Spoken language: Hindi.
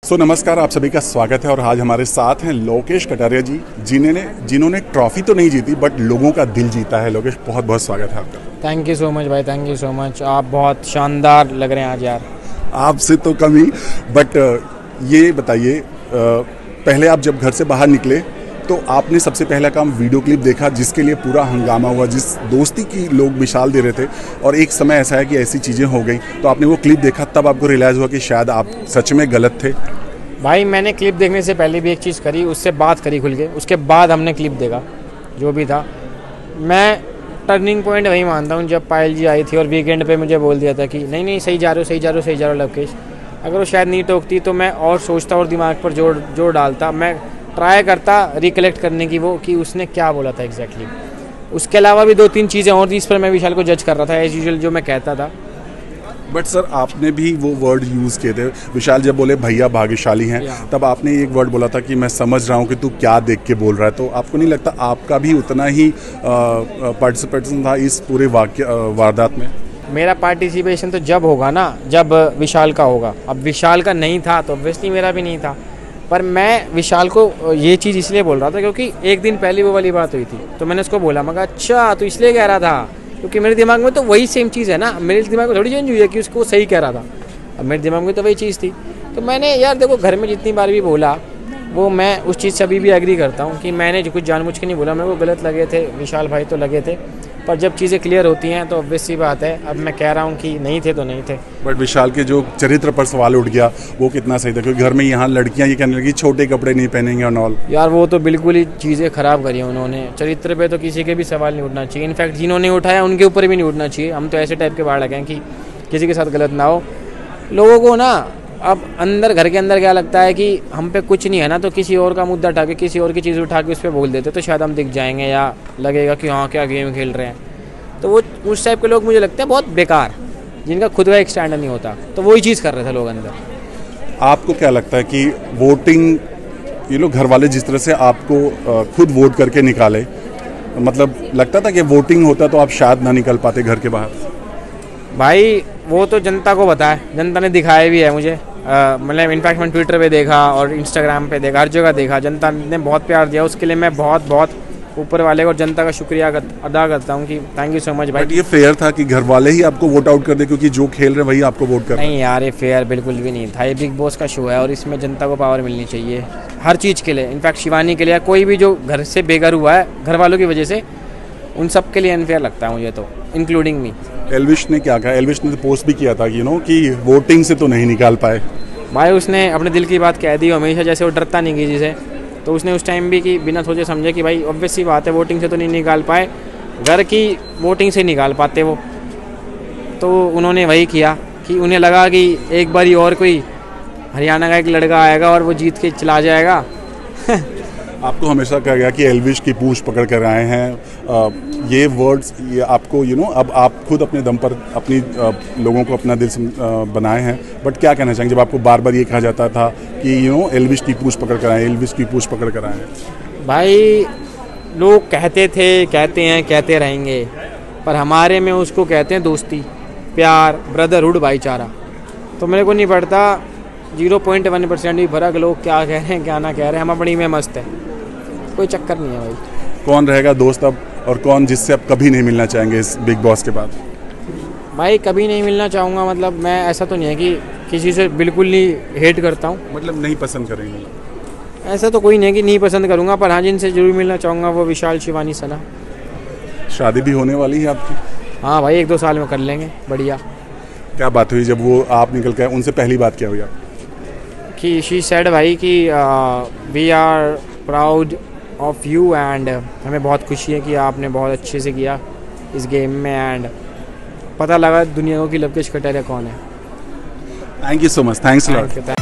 नमस्कार, आप सभी का स्वागत है और आज हमारे साथ हैं लोकेश कटारिया जी, जिन्होंने ट्रॉफी तो नहीं जीती बट लोगों का दिल जीता है। लोकेश, बहुत बहुत स्वागत है आपका। थैंक यू सो मच भाई, थैंक यू सो मच। आप बहुत शानदार लग रहे हैं आज यार। आपसे तो कम ही, बट ये बताइए, पहले आप जब घर से बाहर निकले तो आपने सबसे पहला काम वीडियो क्लिप देखा जिसके लिए पूरा हंगामा हुआ, जिस दोस्ती की लोग मिसाल दे रहे थे, और एक समय ऐसा है कि ऐसी चीज़ें हो गई तो आपने वो क्लिप देखा, तब आपको रियलाइज़ हुआ कि शायद आप सच में गलत थे। भाई मैंने क्लिप देखने से पहले भी एक चीज़ करी, उससे बात करी खुल के, उसके बाद हमने क्लिप देखा जो भी था। मैं टर्निंग पॉइंट वही मानता हूँ जब पायल जी आई थी और वीकेंड पे मुझे बोल दिया था कि नहीं नहीं सही जा रहे हो, सही जा रहे हो, सही जा रहे हो लोकेश। अगर वो शायद नहीं टोकती तो मैं और सोचता और दिमाग पर जोर डालता, मैं ट्राई करता रिकलेक्ट करने की वो कि उसने क्या बोला था एग्जैक्टली। उसके अलावा भी दो तीन चीज़ें और थी, इस पर मैं विशाल को जज कर रहा था एज यूजुअल जो मैं कहता था। बट सर, आपने भी वो वर्ड यूज़ किए थे, विशाल जब बोले भैया भाग्यशाली हैं, तब आपने एक वर्ड बोला था कि मैं समझ रहा हूँ कि तू क्या देख के बोल रहा है। तो आपको नहीं लगता आपका भी उतना ही पार्टिसिपेशन था इस पूरे वारदात में? मेरा पार्टिसिपेशन तो जब होगा ना जब विशाल का होगा। अब विशाल का नहीं था तो ऑब्वियसली मेरा भी नहीं था, पर मैं विशाल को ये चीज़ इसलिए बोल रहा था क्योंकि एक दिन पहले वो वाली बात हुई थी, तो मैंने उसको बोला, मैं कहा अच्छा तो इसलिए कह रहा था, क्योंकि मेरे दिमाग में तो वही सेम चीज़ है ना, मेरे दिमाग में थोड़ी चेंज हुई है कि उसको सही कह रहा था। अब मेरे दिमाग में तो वही चीज़ थी, तो मैंने यार देखो घर में जितनी बार भी बोला वो मैं उस चीज़ से अभी भी एग्री करता हूँ कि मैंने जो कुछ जानबूझ के नहीं बोला, मेरे को गलत लगे थे, विशाल भाई तो लगे थे, पर जब चीज़ें क्लियर होती हैं तो ऑब्वियस सी बात है। अब मैं कह रहा हूँ कि नहीं थे तो नहीं थे। बट विशाल के जो चरित्र पर सवाल उठ गया वो कितना सही था, क्योंकि घर में यहाँ लड़कियाँ ये कहने लगी छोटे कपड़े नहीं पहनेंगे और ऑल। यार वो तो बिल्कुल ही चीज़ें ख़राब करी हैं उन्होंने। चरित्र पे तो किसी के भी सवाल नहीं उठना चाहिए, इनफैक्ट जिन्होंने उठाया उनके ऊपर भी नहीं उठना चाहिए। हम तो ऐसे टाइप के बाहर लगे हैं कि किसी के साथ गलत ना हो। लोगों को ना अब अंदर घर के अंदर क्या लगता है कि हम पे कुछ नहीं है ना, तो किसी और का मुद्दा उठा के किसी और की चीज़ उठा के उस पर बोल देते तो शायद हम दिख जाएंगे या लगेगा कि हाँ क्या गेम खेल रहे हैं। तो वो उस टाइप के लोग मुझे लगते हैं बहुत बेकार, जिनका खुद का एक स्टैंड नहीं होता, तो वही चीज़ कर रहे थे लोग अंदर। आपको क्या लगता है कि वोटिंग, ये लोग घर वाले जिस तरह से आपको खुद वोट करके निकाले, मतलब लगता था कि वोटिंग होता तो आप शायद ना निकल पाते घर के बाहर? भाई वो तो जनता को पता है, जनता ने दिखाया भी है मुझे। मतलब इनफैक्ट मैंने ट्विटर पे देखा और इंस्टाग्राम पे देखा, हर जगह देखा, जनता ने बहुत प्यार दिया। उसके लिए मैं बहुत बहुत ऊपर वाले और जनता का शुक्रिया अदा करता हूँ कि थैंक यू सो मच भाई। बट ये फेयर था कि घर वाले ही आपको वोट आउट कर दे, क्योंकि जो खेल रहे वही आपको वोट कर? नहीं यार, ये फेयर बिल्कुल भी नहीं था। ये बिग बॉस का शो है और इसमें जनता को पावर मिलनी चाहिए हर चीज़ के लिए। इनफैक्ट शिवानी के लिए, कोई भी जो घर से बेघर हुआ है घर वालों की वजह से, उन सब के लिए अनफेयर लगता है मुझे तो, इंक्लूडिंग मी। एल्विश ने क्या कहा? एल्विश ने तो पोस्ट भी किया था कि वोटिंग से तो नहीं निकाल पाए। भाई उसने अपने दिल की बात कह दी हमेशा, जैसे वो डरता नहीं किसी से, तो उसने उस टाइम भी कि बिना सोचे समझे कि भाई ऑब्वियस सी बात है वोटिंग से तो नहीं निकाल पाए, घर की वोटिंग से निकाल पाते वो। तो उन्होंने वही किया कि उन्हें लगा कि एक बारी और कोई हरियाणा का एक लड़का आएगा और वो जीत के चला जाएगा। आपको हमेशा कहा गया कि एल्विश की पूंछ पकड़ कर आए हैं, ये वर्ड्स ये आपको अब आप खुद अपने दम पर अपनी लोगों को अपना दिल बनाए हैं, बट क्या कहना चाहेंगे जब आपको बार बार ये कहा जाता था कि एल्विश की पूंछ पकड़ कर आए, एल्विश की पूंछ पकड़ कर आए? भाई लोग कहते थे, कहते हैं, कहते रहेंगे, पर हमारे में उसको कहते हैं दोस्ती, प्यार, ब्रदरहुड, भाईचारा। तो मेरे को नहीं पड़ता 0.1% भी फर्क लोग क्या कह रहे हैं क्या ना कह रहे हैं, हम अपनी में मस्त है, कोई चक्कर नहीं है भाई। कौन रहेगा दोस्त अब और कौन जिससे आप कभी नहीं मिलना चाहेंगे इस बिग बॉस के बाद? भाई कभी नहीं मिलना चाहूँगा मतलब मैं, ऐसा तो नहीं है कि किसी से बिल्कुल नहीं हेट करता हूँ, मतलब नहीं पसंद करेंगे? ऐसा तो कोई नहीं है कि नहीं पसंद करूँगा, पर हाँ जिनसे जरूर मिलना चाहूँगा वो विशाल, शिवानी, सना। शादी भी होने वाली है आपकी? हाँ भाई 1-2 साल में कर लेंगे, बढ़िया। क्या बात हुई जब वो आप निकल के उनसे पहली बात क्या हुई आप? कि शी सेड भाई कि we are proud of you and हमें बहुत खुशी है कि आपने बहुत अच्छे से किया इस गेम में, एंड पता लगा दुनिया को कि लोकेश कटारिया कौन है। Thank you so much, thanks a lot.